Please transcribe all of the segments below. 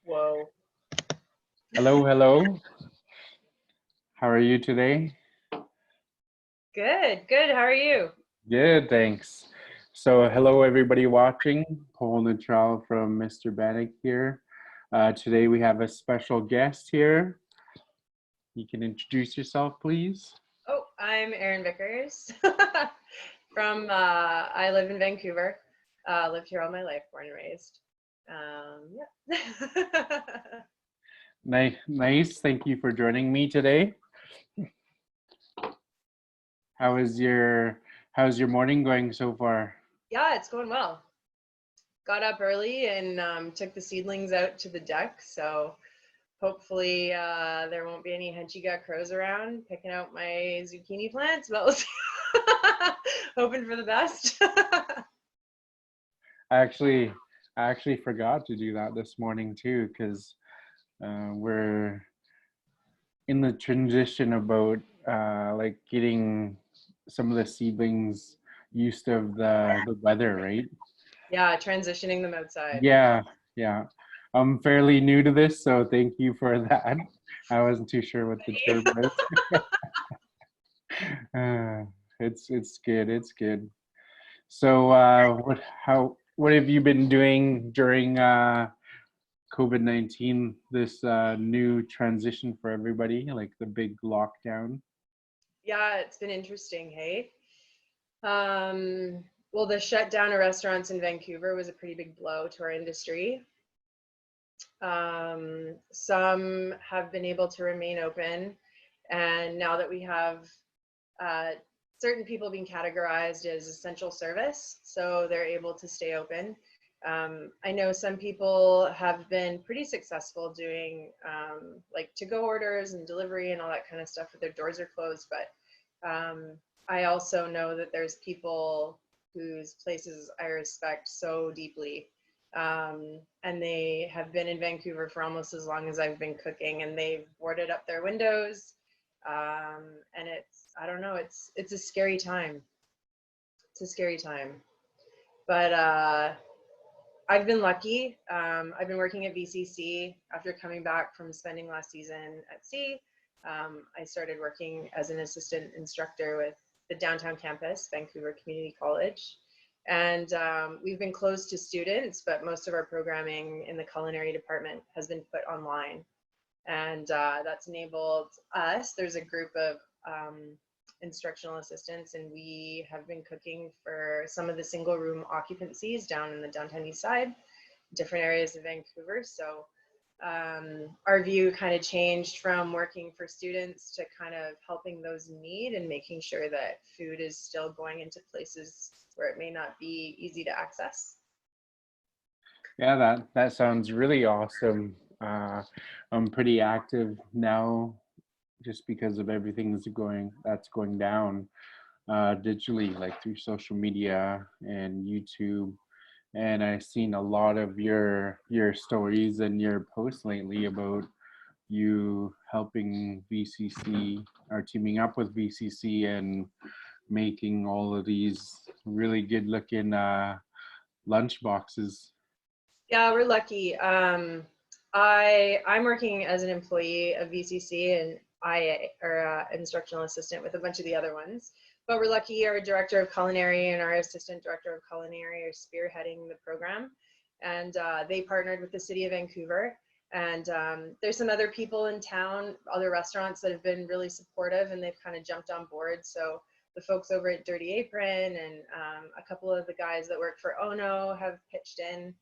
Whoa. Hello, hello. How are you today? Good, good. How are you? Good, thanks. So, hello, everybody watching. Paul Neutral from Mr. Bannock here. Today we have a special guest here. You can introduce yourself, please. Oh, I'm Erin Vickars I live in Vancouver. Lived here all my life, born and raised. Yeah. Nice. Thank you for joining me today. How is your How's your morning going so far? Yeah, it's going well. Got up early and took the seedlings out to the deck. So hopefully there won't be any henchy gut crows around picking out my zucchini plants, but we'll see. Hoping for the best. I actually I actually forgot to do that this morning too, because we're in the transition about like getting some of the seedlings used to the weather, right? Yeah, transitioning them outside. Yeah, yeah. I'm fairly new to this, so thank you for that. I wasn't too sure what the term was. Uh, it's good. It's good. So, what have you been doing during COVID-19? This new transition for everybody, like the big lockdown. Yeah, it's been interesting, hey? Well, the shutdown of restaurants in Vancouver was a pretty big blow to our industry. Some have been able to remain open, and now that we have uh, certain people being categorized as essential service, so they're able to stay open. I know some people have been pretty successful doing like to-go orders and delivery and all that kind of stuff, but their doors are closed. But I also know that there's people whose places I respect so deeply. And they have been in Vancouver for almost as long as I've been cooking, and they've boarded up their windows. And I don't know, it's a scary time. It's a scary time. But I've been lucky. I've been working at VCC after coming back from spending last season at sea. I started working as an assistant instructor with the downtown campus, Vancouver Community College. And we've been closed to students, but most of our programming in the culinary department has been put online. And that's enabled us. There's a group of instructional assistants, and we have been cooking for some of the single room occupancies down in the downtown east side, different areas of Vancouver. So our view kind of changed from working for students to kind of helping those in need and making sure that food is still going into places where it may not be easy to access. Yeah, that sounds really awesome. I'm pretty active now, just because of everything that's going down digitally, like through social media and YouTube. And I've seen a lot of your stories and your posts lately about you helping VCC or teaming up with VCC and making all of these really good looking lunch boxes. Yeah, we're lucky. I'm working as an employee of VCC and IA, or instructional assistant, with a bunch of the other ones. But we're lucky our director of culinary and our assistant director of culinary are spearheading the program. And they partnered with the city of Vancouver. And there's some other people in town, other restaurants that have been really supportive, and they've kind of jumped on board. So the folks over at Dirty Apron and a couple of the guys that work for Ono have pitched in.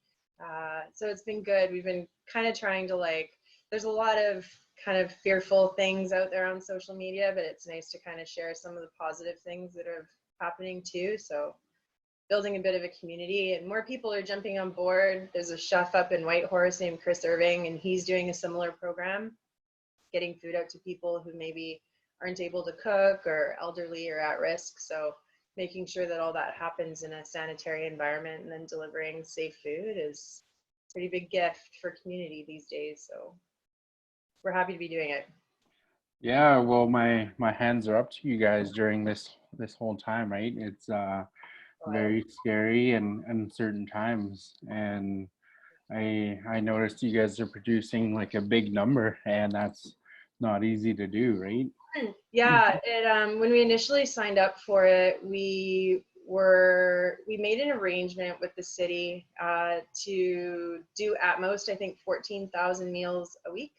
So it's been good. We've been kind of trying to there's a lot of kind of fearful things out there on social media, but it's nice to kind of share some of the positive things that are happening too. So building a bit of a community, and more people are jumping on board. There's a chef up in Whitehorse named Chris Irving, and he's doing a similar program, getting food out to people who maybe aren't able to cook or elderly or at risk. So making sure that all that happens in a sanitary environment and then delivering safe food is a pretty big gift for community these days. So we're happy to be doing it. Yeah, well, my hands are up to you guys during this whole time, right? It's Wild. very scary and uncertain times, and I noticed you guys are producing like a big number, and that's not easy to do, right? Yeah, it when we initially signed up for it, we made an arrangement with the city to do at most, I think, 14,000 meals a week,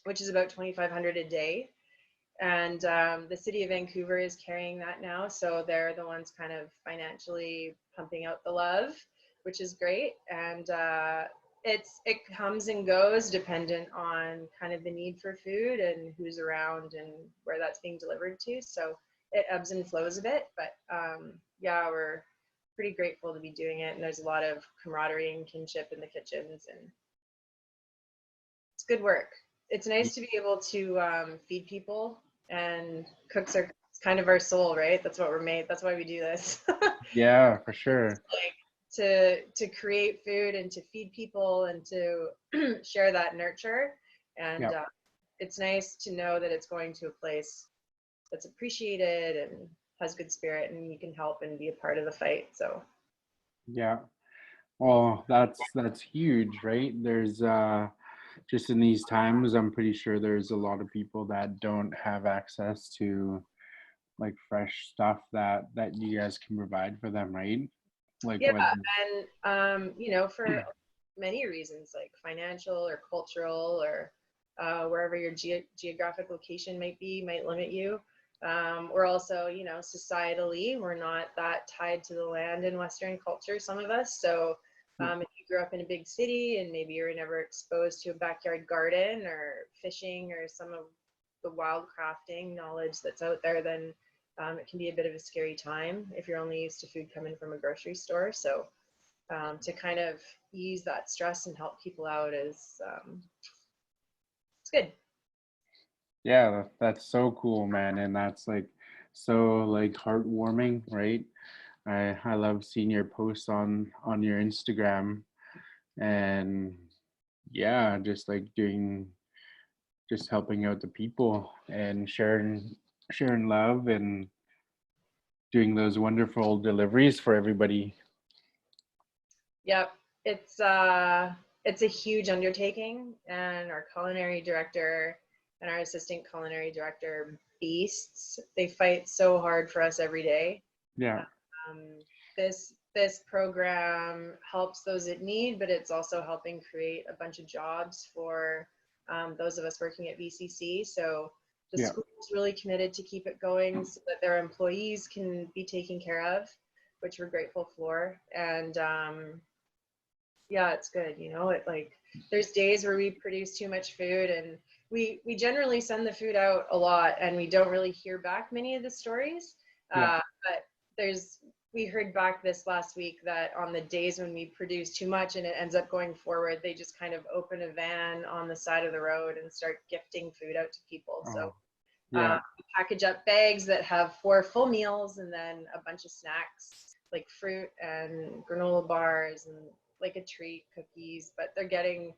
which is about 2,500 a day. And the city of Vancouver is carrying that now, so they're the ones kind of financially pumping out the love, which is great. And it comes and goes dependent on kind of the need for food and who's around and where that's being delivered to. So it ebbs and flows a bit, but yeah, we're pretty grateful to be doing it. And there's a lot of camaraderie and kinship in the kitchens, and it's good work. It's nice to be able to feed people, and cooks are kind of our soul, right? That's what we're made. That's why we do this. Yeah, for sure. Like to create food and to feed people and to share that nurture. And Yeah, it's nice to know that it's going to a place that's appreciated and has good spirit, and you can help and be a part of the fight. So yeah. Well, that's huge, right? There's just in these times, I'm pretty sure there's a lot of people that don't have access to like fresh stuff that you guys can provide for them, right? Like yeah, what? and for many reasons, like financial or cultural or wherever your geographic location might be, might limit you. We're also, societally, we're not that tied to the land in Western culture, some of us. So if you grew up in a big city and maybe you were never exposed to a backyard garden or fishing or some of the wild crafting knowledge that's out there, then it can be a bit of a scary time if you're only used to food coming from a grocery store. So to kind of ease that stress and help people out is it's good. Yeah, that's so cool, man, and that's like so like heartwarming, right? I love seeing your posts on your Instagram, and yeah, just like doing just helping out the people and sharing love and doing those wonderful deliveries for everybody. Yep, it's a huge undertaking, and our culinary director and our assistant culinary director beasts. They fight so hard for us every day. Yeah, Um, this program helps those in need, but it's also helping create a bunch of jobs for those of us working at VCC. So the yeah, school is really committed to keep it going so that their employees can be taken care of, which we're grateful for. And yeah, it's good. It like there's days where we produce too much food, and we generally send the food out a lot, and we don't really hear back many of the stories. yeah. But there's we heard back this last week that on the days when we produce too much and it ends up going forward, they just kind of open a van on the side of the road and start gifting food out to people. So Oh, yeah, we package up bags that have 4 full meals and then a bunch of snacks like fruit and granola bars and like a treat, cookies, but they're getting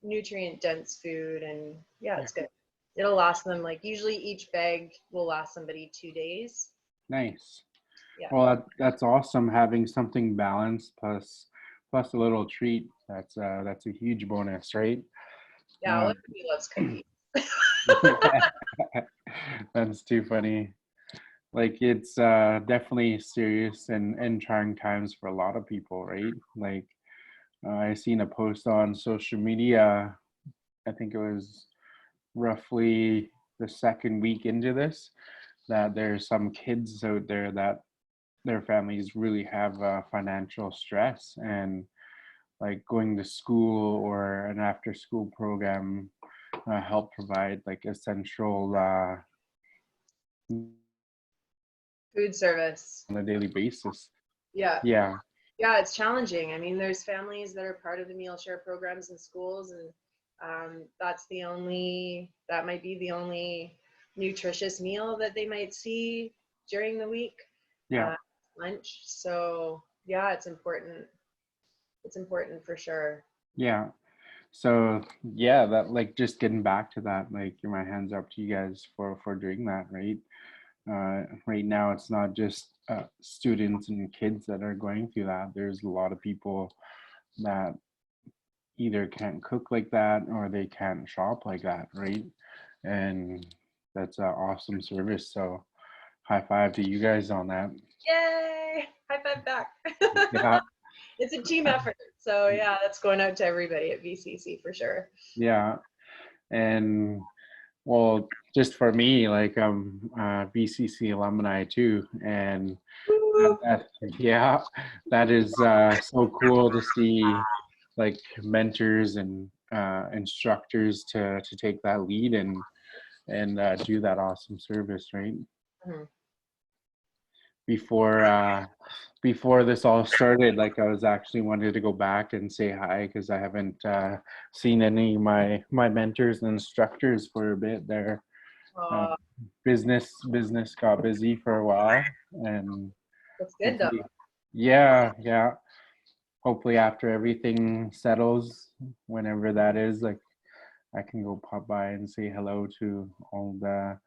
nutrient dense food, and yeah, yeah. it's good. It'll last them, like, usually each bag will last somebody 2 days. Nice. Yeah. Well, that's awesome having something balanced plus a little treat. That's a huge bonus, right? Yeah, Uh, everybody loves cookies. that's too funny. Like it's definitely serious and trying times for a lot of people, right? Like I seen a post on social media. I think it was roughly the second week into this that there's some kids out there that their families really have financial stress, and like going to school or an after school program help provide like essential Food service. on a daily basis. Yeah. Yeah, Yeah, it's challenging. I mean, there's families that are part of the meal share programs in schools, and that might be the only nutritious meal that they might see during the week, yeah, uh, lunch. So yeah, it's important. It's important for sure. yeah. So yeah, that like just getting back to that, like my hands up to you guys for doing that, right? Right now, it's not just students and kids that are going through that. There's a lot of people that either can't cook like that or they can't shop like that, right? And that's an awesome service. So high five to you guys on that. Yay! High five back. Yeah, It's a team effort. So yeah, that's going out to everybody at VCC for sure. yeah. And well, just for me, like I'm BCC alumni too, and Woo! yeah, that is so cool to see like mentors and instructors to take that lead and do that awesome service, right? Mhm. Before before this all started, like I was actually wanted to go back and say hi because I haven't seen any of my mentors and instructors for a bit there. Uh, Aw, business got busy for a while, and that's good though. hopefully, yeah, yeah. Hopefully, after everything settles, whenever that is, like I can go pop by and say hello to all the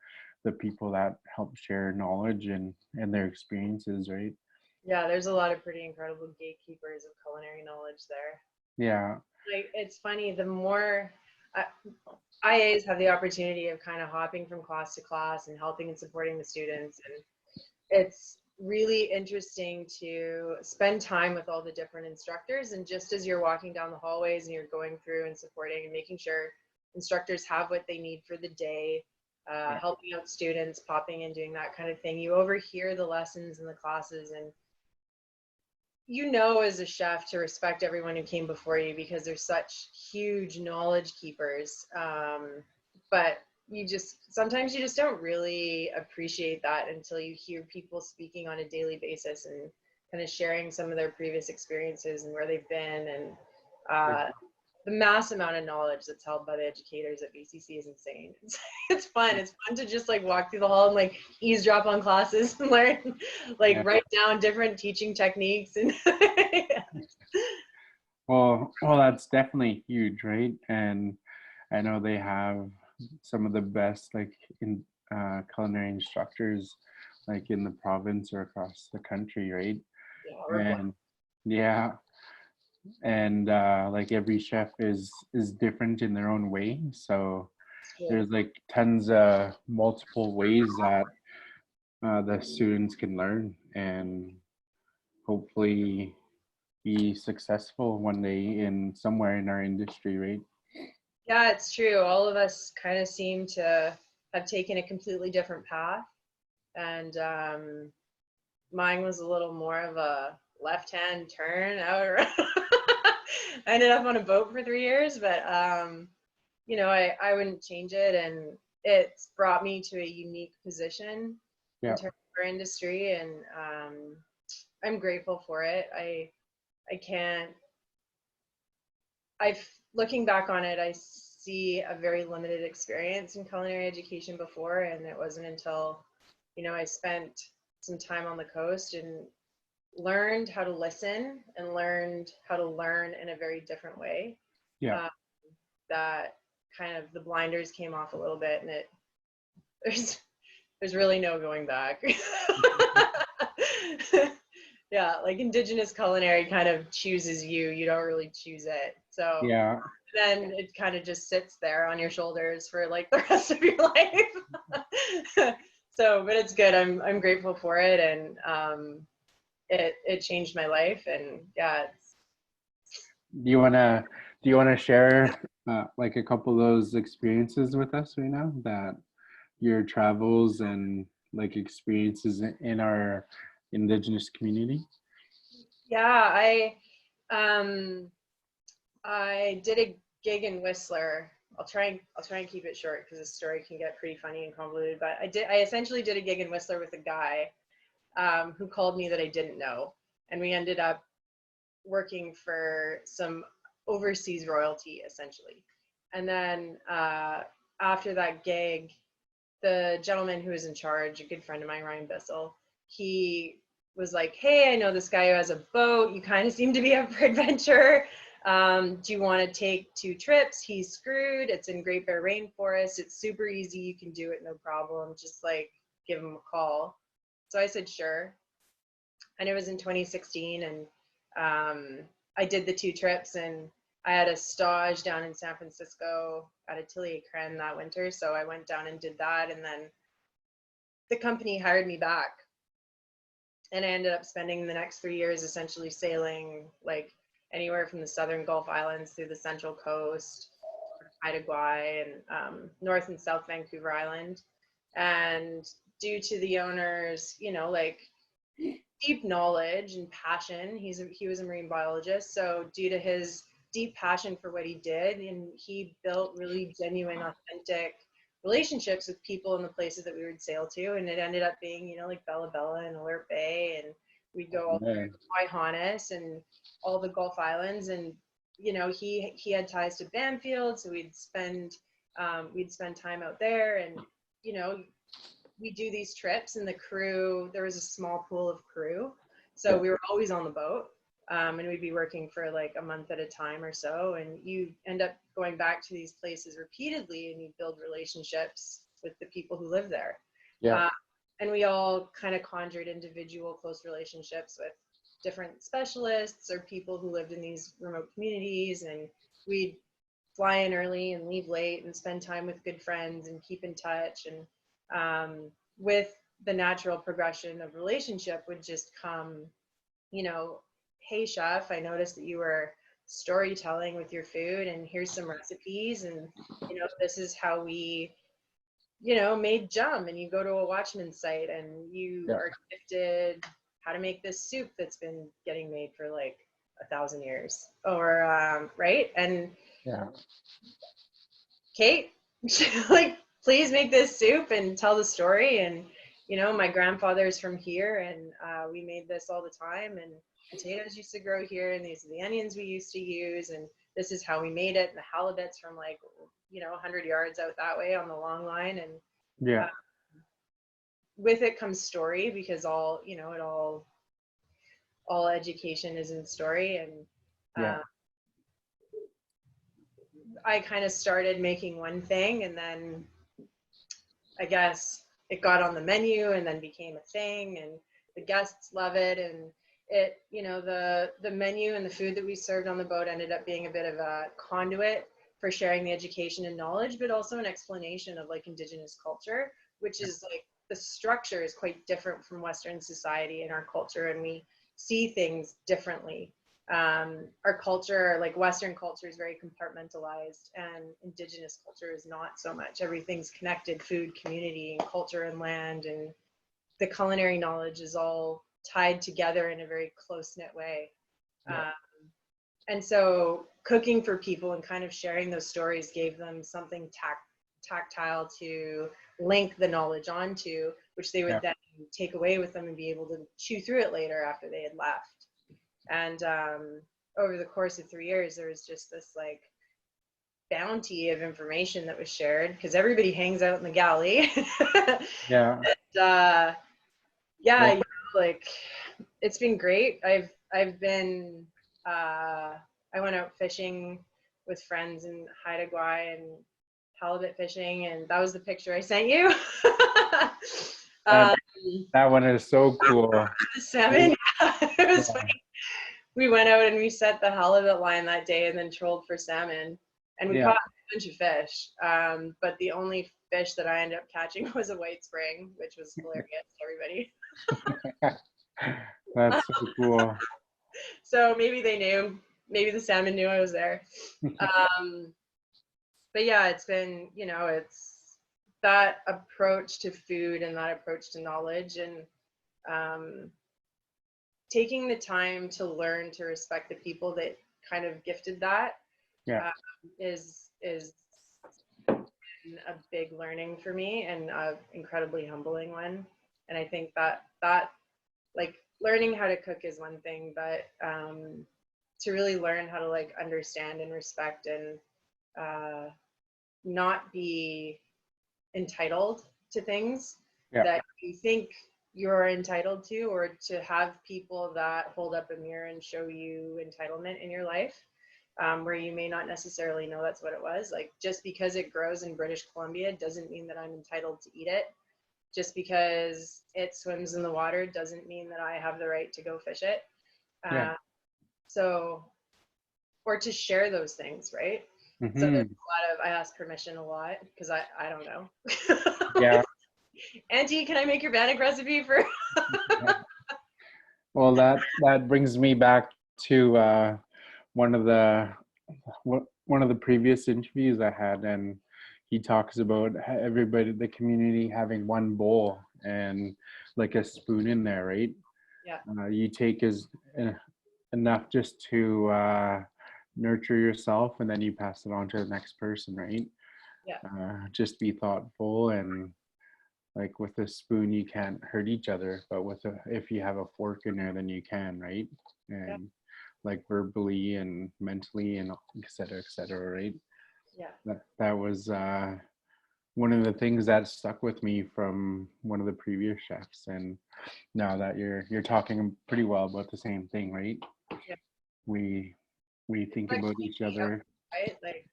people that help share knowledge and their experiences, right? Yeah, there's a lot of pretty incredible gatekeepers of culinary knowledge there. Yeah, Like, it's funny, the more uh, IAs have the opportunity of kind of hopping from class to class and helping and supporting the students. And it's really interesting to spend time with all the different instructors. And just as you're walking down the hallways and you're going through and supporting and making sure instructors have what they need for the day, yeah, helping out students, popping and doing that kind of thing, you overhear the lessons in the classes, and you know, as a chef, to respect everyone who came before you because they're such huge knowledge keepers. But you just sometimes you just don't really appreciate that until you hear people speaking on a daily basis and kind of sharing some of their previous experiences and where they've been. And the mass amount of knowledge that's held by the educators at BCC is insane. It's fun. It's fun to just like walk through the hall and like eavesdrop on classes and learn, like yeah. write down different teaching techniques. And Well, that's definitely huge, right? And I know they have some of the best like in culinary instructors like in the province or across the country, right? yeah, we're blessed. And yeah, and like every chef is different in their own way. So True. there's like tons of multiple ways that the students can learn and hopefully be successful one day in somewhere in our industry, right? Yeah, it's true. All of us kind of seem to have taken a completely different path. And mine was a little more of a left hand turn out. I ended up on a boat for 3 years, but you know, I wouldn't change it. And it's brought me to a unique position in Yeah, terms of our industry. And I'm grateful for it. I can't, I've, looking back on it, I see a very limited experience in culinary education before. And it wasn't until, you know, I spent some time on the coast and learned how to listen and learned how to learn in a very different way. yeah, Uh, that kind of the blinders came off a little bit, and it there's there's really no going back. Yeah, like Indigenous culinary kind of chooses you. You don't really choose it. So yeah. then it kind of just sits there on your shoulders for like the rest of your life. So, but it's good. I'm grateful for it, and it changed my life. And yeah, Do you wanna share like a couple of those experiences with us right now? That your travels and like experiences in our indigenous community? yeah, um I did a gig in Whistler. I'll try and keep it short because the story can get pretty funny and convoluted. But I essentially did a gig in Whistler with a guy who called me that I didn't know, and we ended up working for some overseas royalty essentially. And then after that gig, the gentleman who was in charge, a good friend of mine, Ryan Bissell, he was like, "Hey, I know this guy who has a boat. You kind of seem to be up for adventure. Do you want to take 2 trips? He's screwed. It's in Great Bear Rainforest. It's super easy. You can do it, no problem. Just like give him a call." So I said, sure. And it was in 2016. And I did the 2 trips, and I had a stage down in San Francisco at Atelier Cren that winter. So I went down and did that. And then the company hired me back. And I ended up spending the next 3 years essentially sailing like anywhere from the southern Gulf Islands through the central coast, Haida Gwaii, and North and South Vancouver Island. And due to the owner's, like deep knowledge and passion, he was a marine biologist. So due to his deep passion for what he did, and he built really genuine, authentic relationships with people in the places that we would sail to, and it ended up being like Bella Bella and Alert Bay, and we'd go all through Waihanis and all the Gulf Islands, and he had ties to Banfield, so we'd spend time out there, and we do these trips, and the crew, there was a small pool of crew, so we were always on the boat. And we'd be working for like a month at a time or so, and you end up going back to these places repeatedly, and you build relationships with the people who live there. And we all kind of conjured individual close relationships with different specialists or people who lived in these remote communities, and we'd fly in early and leave late and spend time with good friends and keep in touch. And with the natural progression of relationship would just come, hey chef, I noticed that you were storytelling with your food, and here's some recipes, and this is how we made jam. And you go to a Watchman site and you are gifted how to make this soup that's been getting made for like 1,000 years, or right. And Kate, like, please make this soup and tell the story. And my grandfather's from here, and we made this all the time, and potatoes used to grow here, and these are the onions we used to use, and this is how we made it. And the halibut's from like 100 yards out that way on the long line. And with it comes story, because all education is in story. And I kind of started making one thing, and then I guess it got on the menu and then became a thing, and the guests love it. And it, the menu and the food that we served on the boat ended up being a bit of a conduit for sharing the education and knowledge, but also an explanation of like Indigenous culture, which is like, the structure is quite different from Western society and our culture, and we see things differently. Our culture, like Western culture, is very compartmentalized, and Indigenous culture is not so much. Everything's connected: food, community, and culture, and land, and the culinary knowledge is all tied together in a very close-knit way. And so cooking for people and kind of sharing those stories gave them something tactile to link the knowledge onto, which they would then take away with them and be able to chew through it later after they had left. And over the course of 3 years, there was just this like bounty of information that was shared, because everybody hangs out in the galley. And, like, it's been great. I've been I went out fishing with friends in Haida Gwaii and halibut fishing, and that was the picture I sent you. That one is so cool. The salmon. It was funny. We went out and we set the halibut line that day, and then trolled for salmon, and we caught a bunch of fish. But the only fish that I ended up catching was a white spring, which was hilarious to everybody. That's so cool. So maybe they knew, maybe the salmon knew I was there. But yeah, it's been, it's that approach to food and that approach to knowledge, and taking the time to learn to respect the people that kind of gifted that is a big learning for me, and an incredibly humbling one. And I think that like, learning how to cook is one thing, but to really learn how to like understand and respect, and not be entitled to things that you think you're entitled to, or to have people that hold up a mirror and show you entitlement in your life, where you may not necessarily know that's what it was. Like, just because it grows in British Columbia doesn't mean that I'm entitled to eat it. Just because it swims in the water doesn't mean that I have the right to go fish it. So or to share those things, right? So there's a lot of, I ask permission a lot because I don't know. Yeah. Auntie, can I make your bannock recipe for? Well, that brings me back to one of the one of the previous interviews I had, and he talks about everybody, the community, having one bowl and like a spoon in there, right? Yeah. You take enough just to nurture yourself, and then you pass it on to the next person, right? Yeah. Just be thoughtful, and like with a spoon you can't hurt each other, but if you have a fork in there, then you can, right? Yeah. And like verbally and mentally and et cetera, right? Yeah. That was one of the things that stuck with me from one of the previous chefs, and now that you're talking pretty well about the same thing, right? Yeah. We think Like, about each other. right? Like,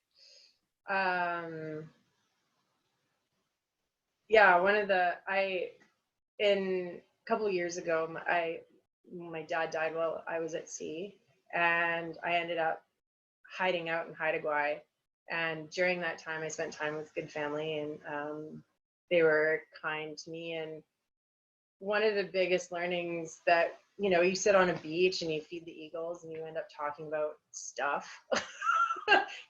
yeah, in a couple of years ago, my dad died while I was at sea, and I ended up hiding out in Haida Gwaii. And during that time, I spent time with good family, and they were kind to me. And one of the biggest learnings that, you sit on a beach and you feed the eagles and you end up talking about stuff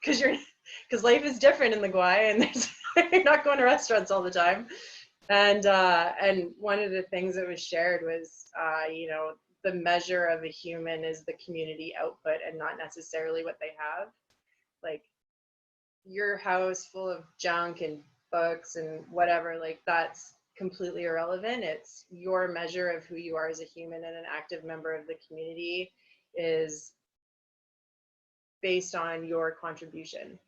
because life is different in the Gwaii, and you're not going to restaurants all the time. And one of the things that was shared was, the measure of a human is the community output and not necessarily what they have. Like, your house full of junk and books and whatever, like, that's completely irrelevant. It's your measure of who you are as a human and an active member of the community is based on your contribution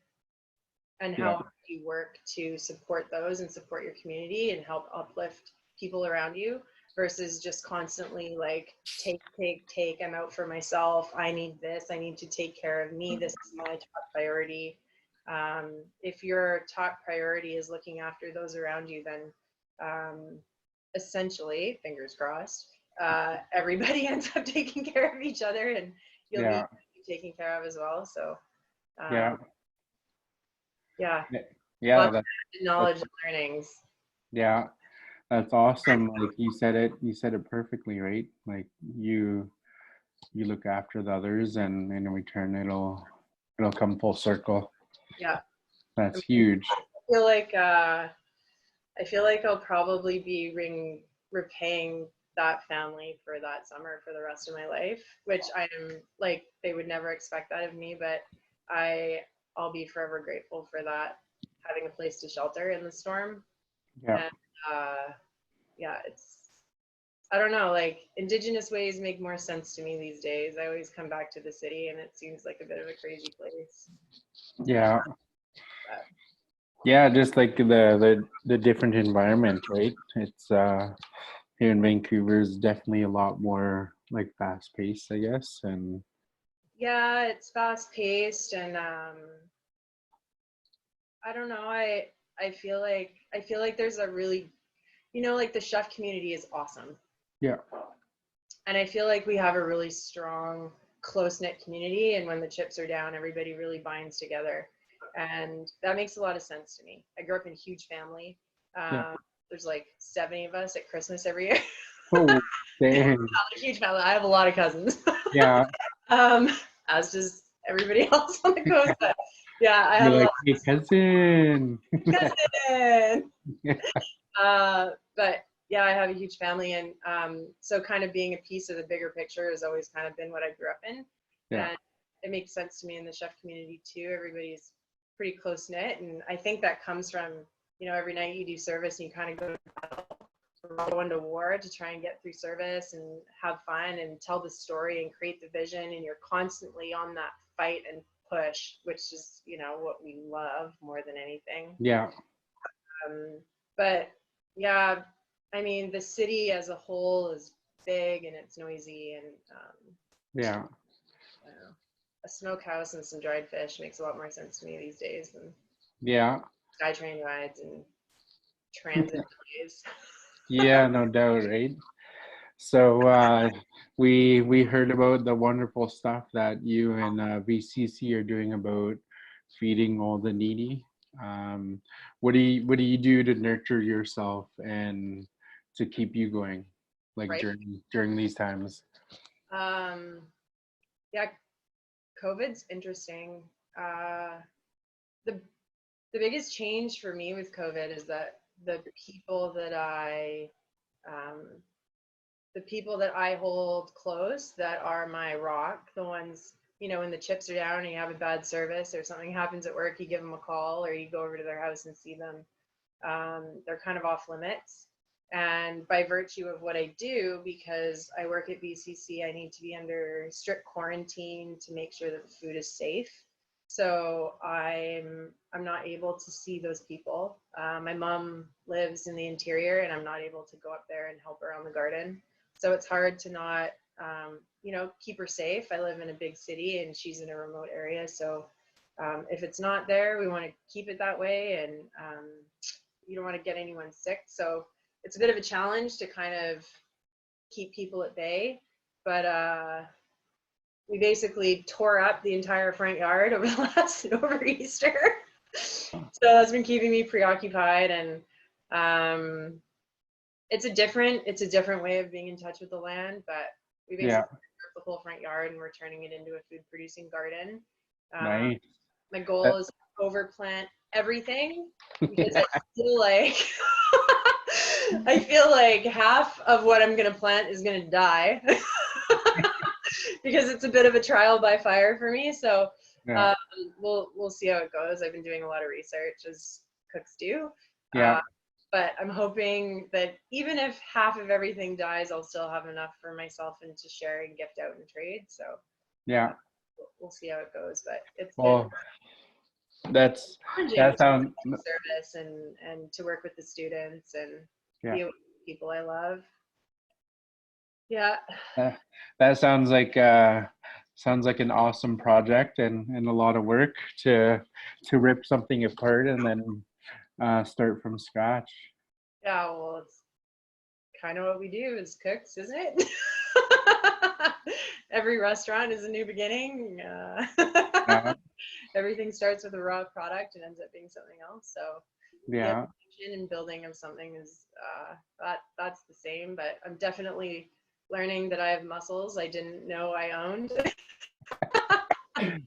and Yeah. how you work to support those and support your community and help uplift people around you, versus just constantly like take, I'm out for myself, I need this, I need to take care of me, this is my top priority. If your top priority is looking after those around you, then essentially, fingers crossed, everybody ends up taking care of each other, and you'll Yeah. be taken care of as well. So Yeah. yeah, Yeah. lots of knowledge and learnings. Yeah. That's awesome. Like you said it perfectly, right? Like you look after the others, and in return it'll come full circle. Yeah, That's huge. feel like I feel like I'll probably be repaying that family for that summer for the rest of my life, which I am like, they would never expect that of me, but I'll be forever grateful for that, having a place to shelter in the storm. Yeah. And yeah, I don't know, like, Indigenous ways make more sense to me these days. I always come back to the city and it seems like a bit of a crazy place. Yeah. But Yeah, just like the different environment, right? It's here in Vancouver is definitely a lot more like fast paced, I guess. And yeah, it's fast paced, and I don't know. I feel like there's a really, like, the chef community is awesome. yeah. And I feel like we have a really strong, close-knit community, and when the chips are down, everybody really binds together. And that makes a lot of sense to me. I grew up in a huge family. Yeah. There's like 70 of us at Christmas every year. Oh, dang. A huge family. I have a lot of cousins. Yeah. As does everybody else on the coast. But yeah, I have You're a like, lot hey, cousin. of cousins. But yeah, I have a huge family, and so kind of being a piece of the bigger picture has always kind of been what I grew up in. Yeah. And it makes sense to me in the chef community too. Everybody's pretty close knit, and I think that comes from, every night you do service and you kind of go into war to try and get through service and have fun and tell the story and create the vision, and you're constantly on that fight and push, which is, what we love more than anything. Yeah. But yeah, I mean, the city as a whole is big and it's noisy, and Yeah. I don't know, a smokehouse and some dried fish makes a lot more sense to me these days than Yeah. SkyTrain rides and transit delays. Yeah, no doubt, right? So we heard about the wonderful stuff that you and VCC are doing about feeding all the needy. What do you do to nurture yourself and to keep you going, like Right. during these times? Um, yeah, COVID's interesting. The the biggest change for me with COVID is that the people that um, the people that I hold close, that are my rock, the ones, when the chips are down and you have a bad service or something happens at work, you give them a call or you go over to their house and see them. They're kind of off limits. And by virtue of what I do, because I work at BCC, I need to be under strict quarantine to make sure that the food is safe. So I'm not able to see those people. My mom lives in the interior, and I'm not able to go up there and help her on the garden. So it's hard to not, keep her safe. I live in a big city, and she's in a remote area. So if it's not there, we want to keep it that way, and you don't want to get anyone sick. So it's a bit of a challenge to kind of keep people at bay. But we basically tore up the entire front yard over Easter. So that's been keeping me preoccupied, and it's a different way of being in touch with the land. But we basically Yeah, tore up the whole front yard, and we're turning it into a food producing garden. Um, nice. my goal That, is to overplant everything, because I feel like I feel like half of what I'm gonna plant is gonna die because it's a bit of a trial by fire for me. So yeah, um, we'll see how it goes. I've been doing a lot of research, as cooks do, yeah, but I'm hoping that even if half of everything dies, I'll still have enough for myself and to share and gift out and trade. So yeah. we'll see how it goes. But it's been Well, that's challenging that to sounds service and to work with the students and yeah. be with people I love. Yeah. Uh, that sounds like an awesome project and a lot of work to rip something apart and then start from scratch. Yeah, well, it's kind of what we do as cooks, isn't it? Every restaurant is a new beginning. Yeah, Everything starts with a raw product and ends up being something else. So the yeah, evolution and building of something is that's the same. But I'm definitely learning that I have muscles I didn't know I owned.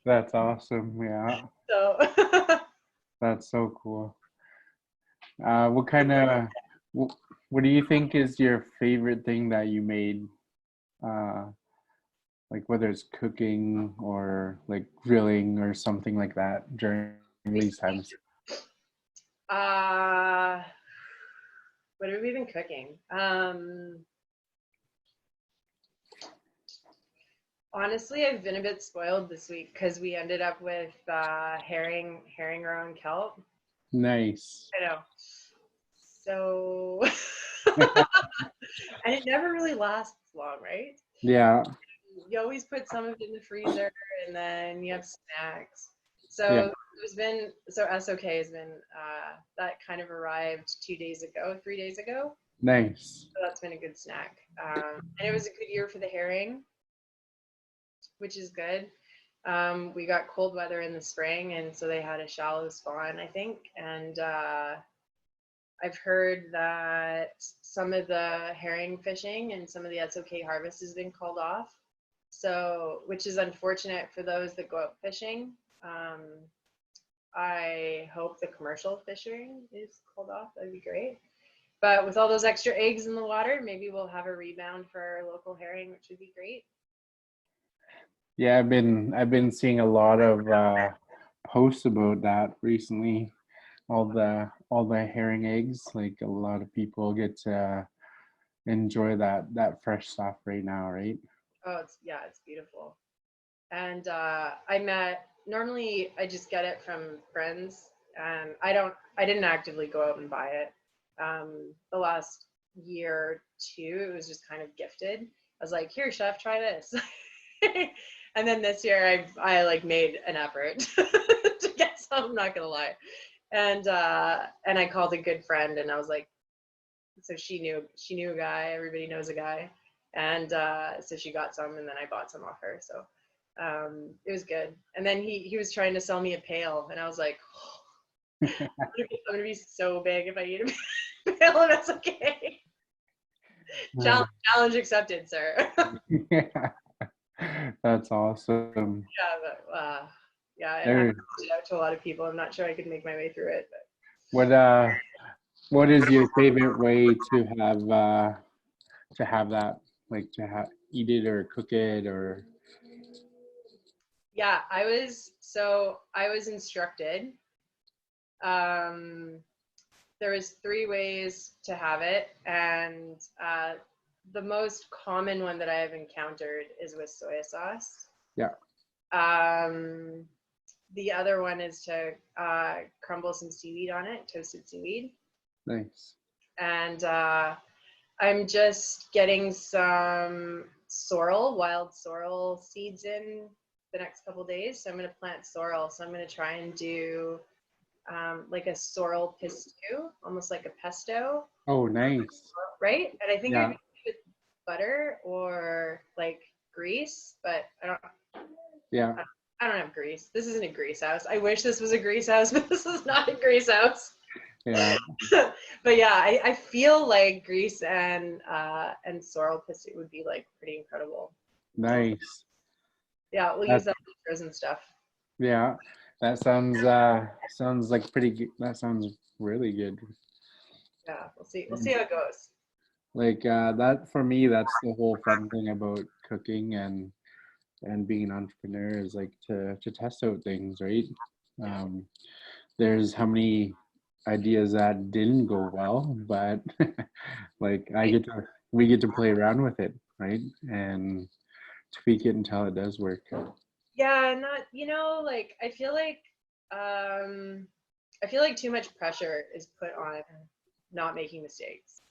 that's awesome. Yeah, So that's so cool. What kind of what do you think is your favorite thing that you made? Uh, like whether it's cooking or like grilling or something like that during these times. uh, what have we been cooking? Honestly, I've been a bit spoiled this week because we ended up with herring roe and kelp. Nice. I know. So, and it never really lasts long, right? Yeah, You always put some of it in the freezer, and then you have snacks. yeah, So SOK has been that kind of arrived 2 days ago, 3 days ago. nice. So that's been a good snack, and it was a good year for the herring, which is good. We got cold weather in the spring, and so they had a shallow spawn, I think. And I've heard that some of the herring fishing and some of the SOK harvest has been called off. So, which is unfortunate for those that go out fishing. Um, I hope the commercial fishing is called off. That'd be great. But with all those extra eggs in the water, maybe we'll have a rebound for our local herring, which would be great. Yeah, I've been seeing a lot of posts about that recently. All the herring eggs, like a lot of people get to enjoy that fresh stuff right now, right? Oh, it's beautiful. And normally I just get it from friends, and I didn't actively go out and buy it. The last year or two, it was just kind of gifted. I was like, here, chef, try this. And then this year I like made an effort to get some, I'm not gonna lie. And I called a good friend, and I was like, so she knew a guy, everybody knows a guy. And so she got some, and then I bought some off her. So it was good. And then he was trying to sell me a pail, and I was like, oh, I'm gonna be so big if I eat a pail, and that's okay. Challenge accepted, sir. That's awesome. Yeah, but yeah, and I've There- reached it out to a lot of people. I'm not sure I could make my way through it, but what is your favorite way to have that, like to eat it or cook it or? yeah, I was instructed. Um, there was 3 ways to have it, and the most common one that I have encountered is with soy sauce. Yeah. The other one is to crumble some seaweed on it, toasted seaweed. Nice. And I'm just getting some sorrel, wild sorrel seeds in the next couple days. So I'm going to plant sorrel. So I'm going to try and do like a sorrel pesto, almost like a pesto, Oh, nice. right? And I think I Yeah. could do it with butter or like grease, but Yeah. I don't have grease. This isn't a grease house. I wish this was a grease house, but this is not a grease house. Yeah. But yeah, I feel like grease and sorrel pesto would be like pretty incredible. Nice. Yeah, we'll use That's, that for frozen stuff. yeah. That sounds like pretty good. That sounds really good. Yeah, we'll see. We'll see how it goes. Like that for me, that's the whole fun thing about cooking and being an entrepreneur is like to test out things, right? Um, there's how many ideas that didn't go well, but like we get to play around with it, right? And tweak it until it does work. Yeah, not like I feel like too much pressure is put on not making mistakes.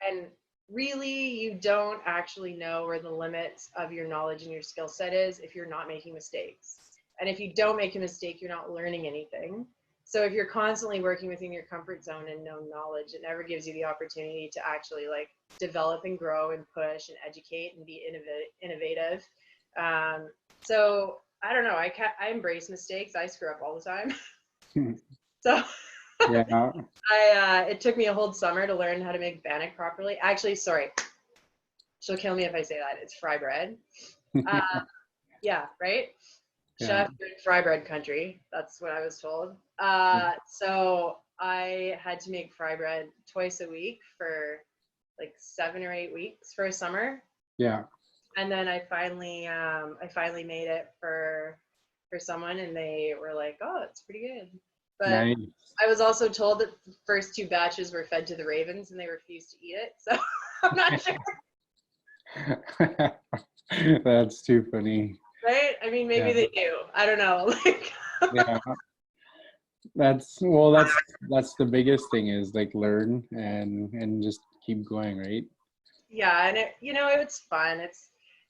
And really, you don't actually know where the limits of your knowledge and your skill set is if you're not making mistakes. And if you don't make a mistake, you're not learning anything. So if you're constantly working within your comfort zone and known knowledge, it never gives you the opportunity to actually like develop and grow and push and educate and be innovative. So I don't know. I embrace mistakes. I screw up all the time. So Yeah. it took me a whole summer to learn how to make bannock properly. Actually, sorry, she'll kill me if I say that. It's fry bread. Yeah, right. Yeah. Chef in fry bread country. That's what I was told. So I had to make fry bread twice a week for like 7 or 8 weeks for a summer, Yeah. and then I finally made it for someone, and they were like, "Oh, it's pretty good." But Nice. I was also told that the first 2 batches were fed to the ravens, and they refused to eat it. So I'm not sure. That's too funny. Right? I mean, maybe Yeah. they do. I don't know. Like, Yeah. That's the biggest thing is like learn and just keep going, right? yeah, and it's fun.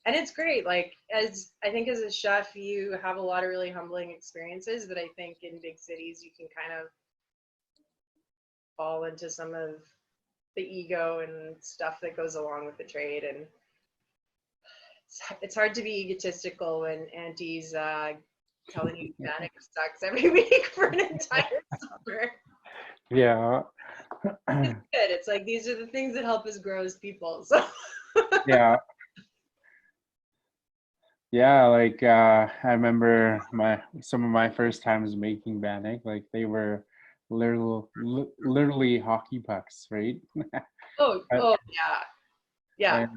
It's great. Like as I think as a chef, you have a lot of really humbling experiences that I think in big cities you can kind of fall into some of the ego and stuff that goes along with the trade, and it's hard to be egotistical when Auntie's telling you Bannock sucks every week for an entire summer. Yeah. It's good. It's like these are the things that help us grow as people. So Yeah. Yeah, like I remember some of my first times making bannock, like they were literally hockey pucks, right? oh yeah. Yeah. And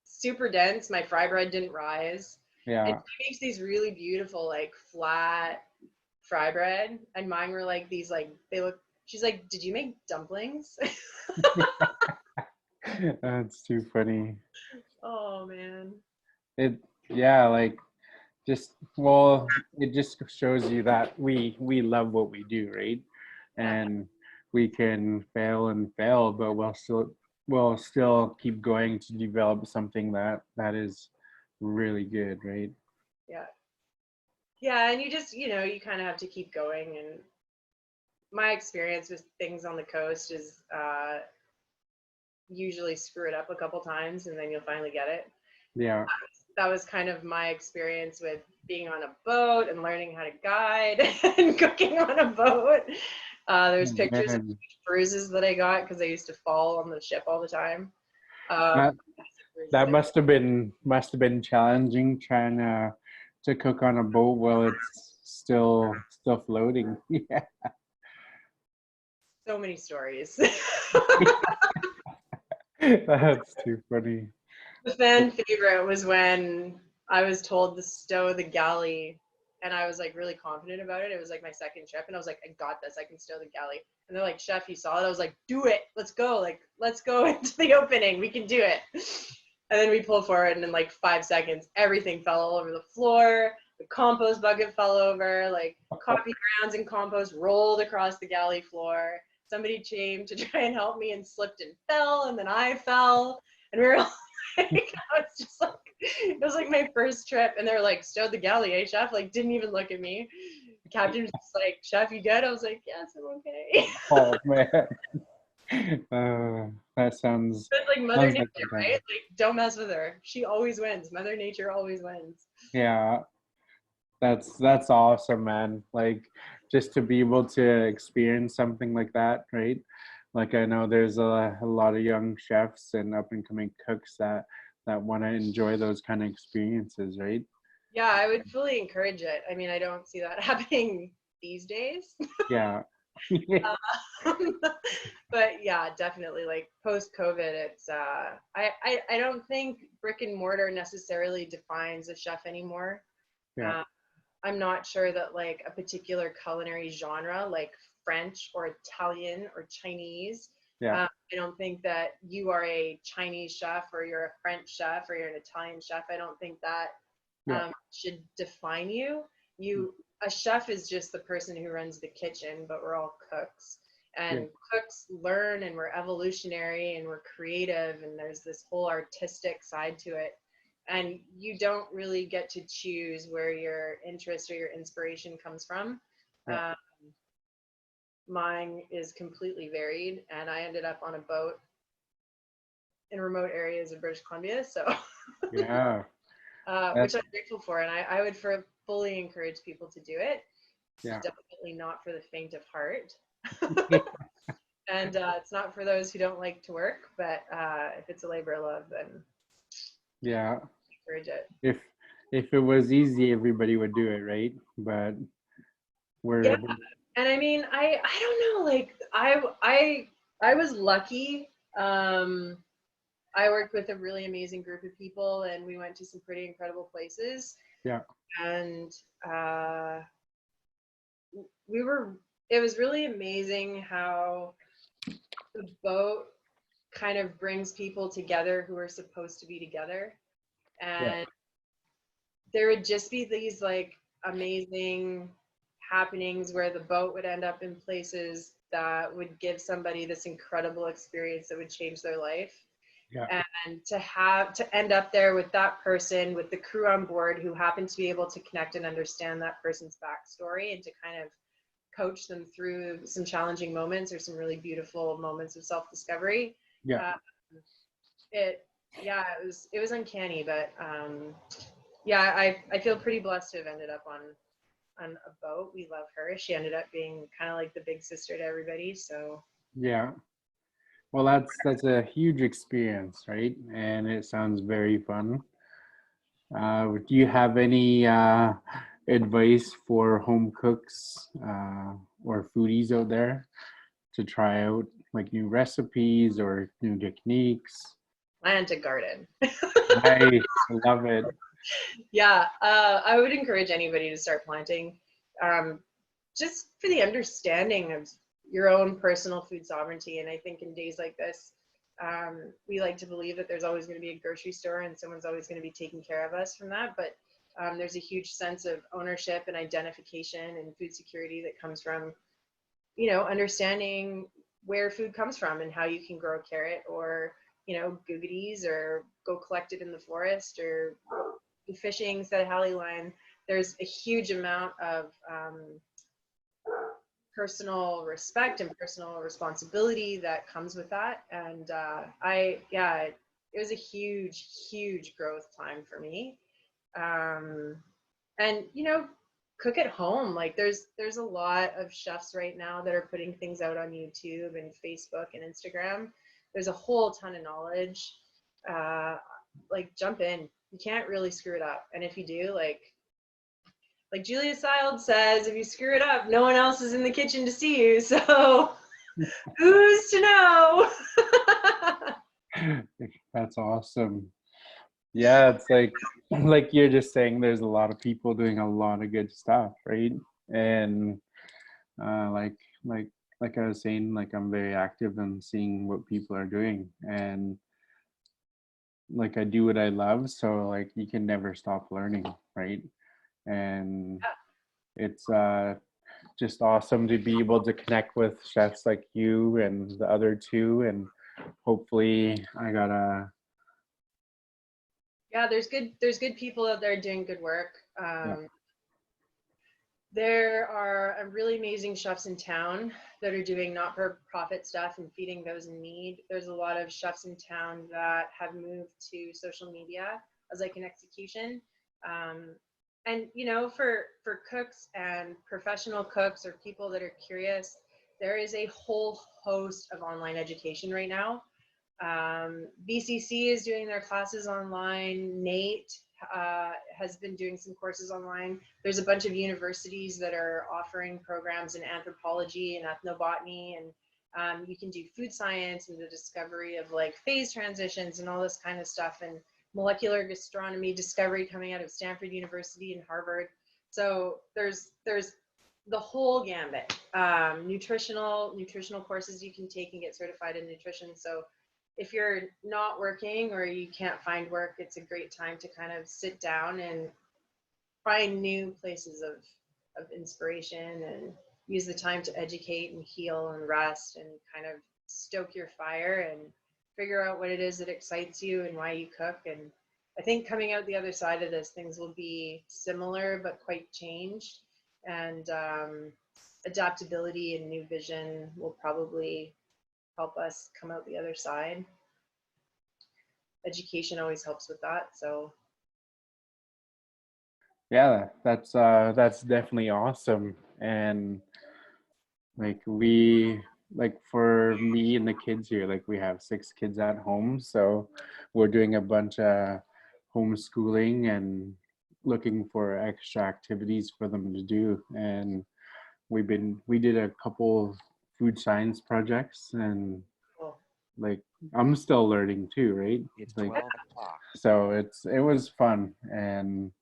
Super dense. My fry bread didn't rise. And yeah. she makes these really beautiful, like flat fry bread. And mine were like these, like, she's like, "Did you make dumplings?" That's too funny. Oh man. It yeah, like just well, it just shows you that we love what we do, right? Yeah. And we can fail, but we'll still keep going to develop something that is really good, right? Yeah. Yeah. And you just, you kind of have to keep going. And my experience with things on the coast is usually screw it up a couple times and then you'll finally get it. Yeah. That was kind of my experience with being on a boat and learning how to guide and cooking on a boat. There's pictures of Man, bruises that I got because I used to fall on the ship all the time. Um, that that must have been challenging trying to cook on a boat while it's still floating. Yeah. so many stories. That's too funny. The fan favorite was when I was told to stow the galley, and I was like really confident about it. It was like my second trip, and I was like, I got this. I can stow the galley. And they're like, Chef, you saw it? I was like, do it. Let's go. Like, let's go into the opening. We can do it. And then we pulled forward, and in like 5 seconds, everything fell all over the floor. The compost bucket fell over. Like coffee grounds and compost rolled across the galley floor. Somebody came to try and help me and slipped and fell, and then I fell. And we were all like, it was like my first trip, and they're like, stowed the galley, eh, Chef? Like, didn't even look at me. The captain was just like, Chef, you good? I was like, yes, I'm okay. Oh man. That sounds It's like Mother sounds Nature, like a right? time. Like, don't mess with her. She always wins. Mother Nature always wins. Yeah, that's awesome, man. Like just to be able to experience something like that, right? Like I know there's a lot of young chefs and up and coming cooks that want to enjoy those kind of experiences, right? Yeah, I would fully encourage it. I mean, I don't see that happening these days. Yeah. But yeah, definitely like post COVID, it's I don't think brick and mortar necessarily defines a chef anymore. Yeah. Uh, I'm not sure that like a particular culinary genre like French or Italian or Chinese. Yeah. I don't think that you are a Chinese chef or you're a French chef or you're an Italian chef. I don't think that Yeah. should define you. A chef is just the person who runs the kitchen, but we're all cooks. Yeah. And cooks learn, and we're evolutionary, and we're creative, and there's this whole artistic side to it. And you don't really get to choose where your interest or your inspiration comes from. Yeah. Um, Mine is completely varied, and I ended up on a boat in remote areas of British Columbia, so Yeah. which That's I'm grateful for, and I would fully encourage people to do it. yeah. Definitely not for the faint of heart, and it's not for those who don't like to work. But if it's a labor of love, then Yeah. encourage it. If if it was easy, everybody would do it, right? But Yeah, we're and I mean, I don't know. Like I was lucky. I worked with a really amazing group of people, and we went to some pretty incredible places. yeah. And we were. It was really amazing how the boat kind of brings people together who are supposed to be together. Yeah. And there would just be these like amazing happenings where the boat would end up in places that would give somebody this incredible experience that would change their life. Yeah. And to end up there with that person, with the crew on board who happened to be able to connect and understand that person's backstory, and to kind of coach them through some challenging moments or some really beautiful moments of self-discovery. Yeah. Uh, it yeah, it was uncanny, but yeah, I feel pretty blessed to have ended up on a boat. We love her. She ended up being kind of like the big sister to everybody. So Yeah. Well, that's a huge experience, right? And it sounds very fun. Do you have any advice for home cooks or foodies out there to try out like new recipes or new techniques? plant a garden. Nice, love it. Yeah, I would encourage anybody to start planting, just for the understanding of your own personal food sovereignty. And I think in days like this, we like to believe that there's always going to be a grocery store and someone's always going to be taking care of us from that. But there's a huge sense of ownership and identification and food security that comes from, understanding where food comes from and how you can grow a carrot or, googies, or go collect it in the forest, or fishing, set a Halley line. There's a huge amount of personal respect and personal responsibility that comes with that. And it was a huge growth time for me. Um, and cook at home. Like there's a lot of chefs right now that are putting things out on YouTube and Facebook and Instagram. There's a whole ton of knowledge. Like jump in. You can't really screw it up. And if you do, like Julia Sild says, if you screw it up, no one else is in the kitchen to see you. So who's to know? That's awesome. Yeah, it's like you're just saying, there's a lot of people doing a lot of good stuff, right? And uh, like like like I was saying, like I'm very active in seeing what people are doing, and like I do what I love, so like you can never stop learning, right? And it's just awesome to be able to connect with chefs like you and the other two, and hopefully I got a Yeah, there's good people out there doing good work. yeah. There are really amazing chefs in town that are doing not-for-profit stuff and feeding those in need. There's a lot of chefs in town that have moved to social media as like an execution. And for cooks and professional cooks or people that are curious, there is a whole host of online education right now. BCC is doing their classes online. Nate has been doing some courses online. There's a bunch of universities that are offering programs in anthropology and ethnobotany, and you can do food science and the discovery of like phase transitions and all this kind of stuff, and molecular gastronomy discovery coming out of Stanford University and Harvard. So there's the whole gambit. Nutritional courses you can take and get certified in nutrition. So if you're not working or you can't find work, it's a great time to kind of sit down and find new places of inspiration and use the time to educate and heal and rest and kind of stoke your fire and figure out what it is that excites you and why you cook. And I think coming out the other side of this, things will be similar but quite changed. And adaptability and new vision will probably help us come out the other side. Education always helps with that. So Yeah, that's definitely awesome. And like for me and the kids here, like we have 6 kids at home, so we're doing a bunch of homeschooling and looking for extra activities for them to do. And we did a couple food science projects, and cool. like I'm still learning too, right? It's Like 12 o'clock. so it was fun, and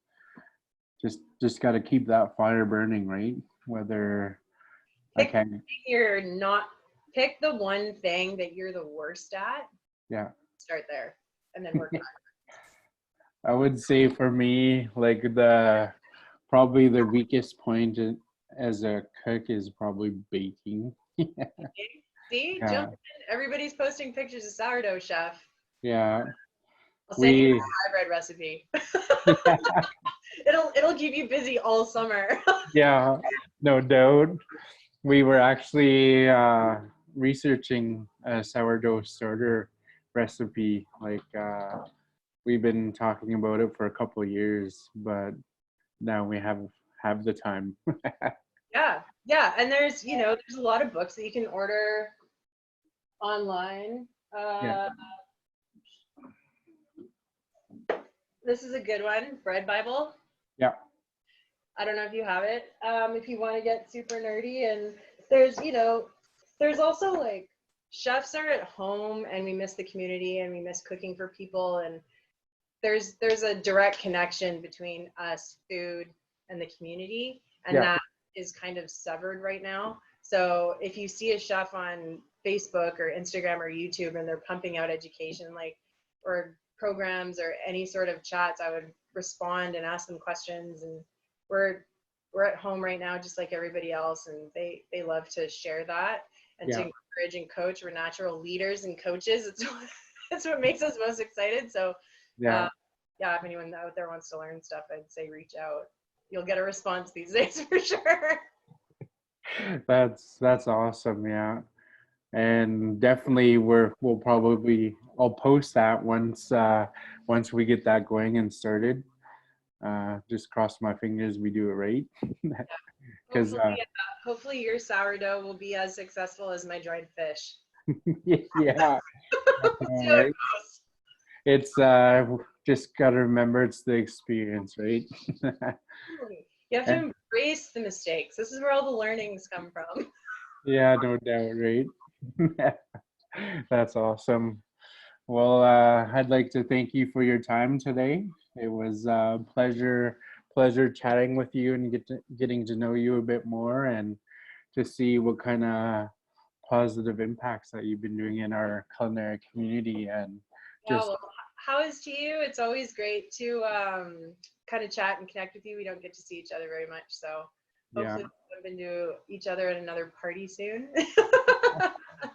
just got to keep that fire burning, right? Whether I Pick can, you're not pick the one thing that you're the worst at. yeah. Start there and then work on I would say for me, like probably the weakest point as a cook is probably baking. it. See, Yeah, jump in. Everybody's posting pictures of sourdough chef. yeah. I'll send you We my rye bread recipe. It'll keep you busy all summer. yeah, no doubt. We were actually researching a sourdough starter recipe. Like we've been talking about it for a couple of years, but now we have the time. Yeah, and there's a lot of books that you can order online. Yeah. This is a good one, Bread Bible. Yeah. I don't know if you have it. If you want to get super nerdy, and there's also like chefs are at home and we miss the community and we miss cooking for people, and there's a direct connection between us, food, and the community, and Yeah. that is kind of severed right now. So if you see a chef on Facebook or Instagram or YouTube and they're pumping out education or programs or any sort of chats, I would respond and ask them questions. And we're at home right now just like everybody else, and they love to share that and to encourage and coach. We're natural leaders and coaches. It's what makes us most excited. So Yeah. if anyone out there wants to learn stuff, I'd say reach out. You'll get a response these days for sure. That's awesome. Yeah. And definitely I'll post that once we get that going and started. Just cross my fingers we do it right. Because Hopefully, hopefully your sourdough will be as successful as my dried fish. yeah, We'll see how it right. goes. It's just gotta remember it's the experience, right? Totally. You have to And embrace the mistakes. This is where all the learnings come from. yeah, no doubt, right? That's awesome. Well, I'd like to thank you for your time today. It was a pleasure chatting with you and getting to know you a bit more and to see what kind of positive impacts that you've been doing in our culinary community and Yeah, just well, how is to you? It's always great to kind of chat and connect with you. We don't get to see each other very much, so yeah, hopefully we'll bump into each other at another party soon.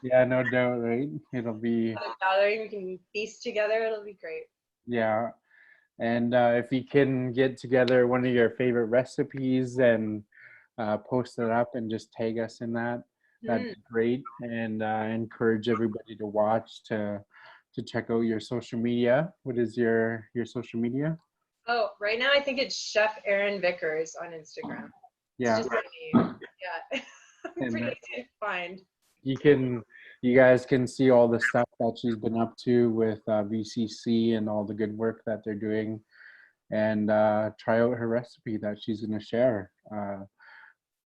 yeah, no doubt, right? It'll be Another gathering, we can feast together. It'll be great. yeah. And if you can get together one of your favorite recipes and post it up and just tag us in that, that'd Mm. be great. And encourage everybody to watch to check out your social media. What is your social media? Oh, right now I think it's Chef Erin Vickars on Instagram. It's Yeah, just my name. Yeah, I'm and pretty easy to find. you can you guys can see all the stuff that she's been up to with VCC and all the good work that they're doing, and try out her recipe that she's going to share.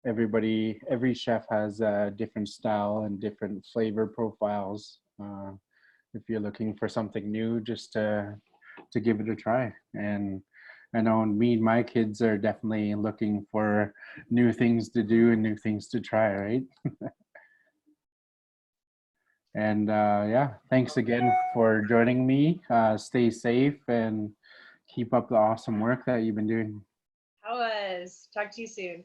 Every chef has a different style and different flavor profiles. If you're looking for something new, just to give it a try. And I know me and my kids are definitely looking for new things to do and new things to try, right? And yeah, thanks again for joining me. Stay safe and keep up the awesome work that you've been doing. How was? Talk to you soon.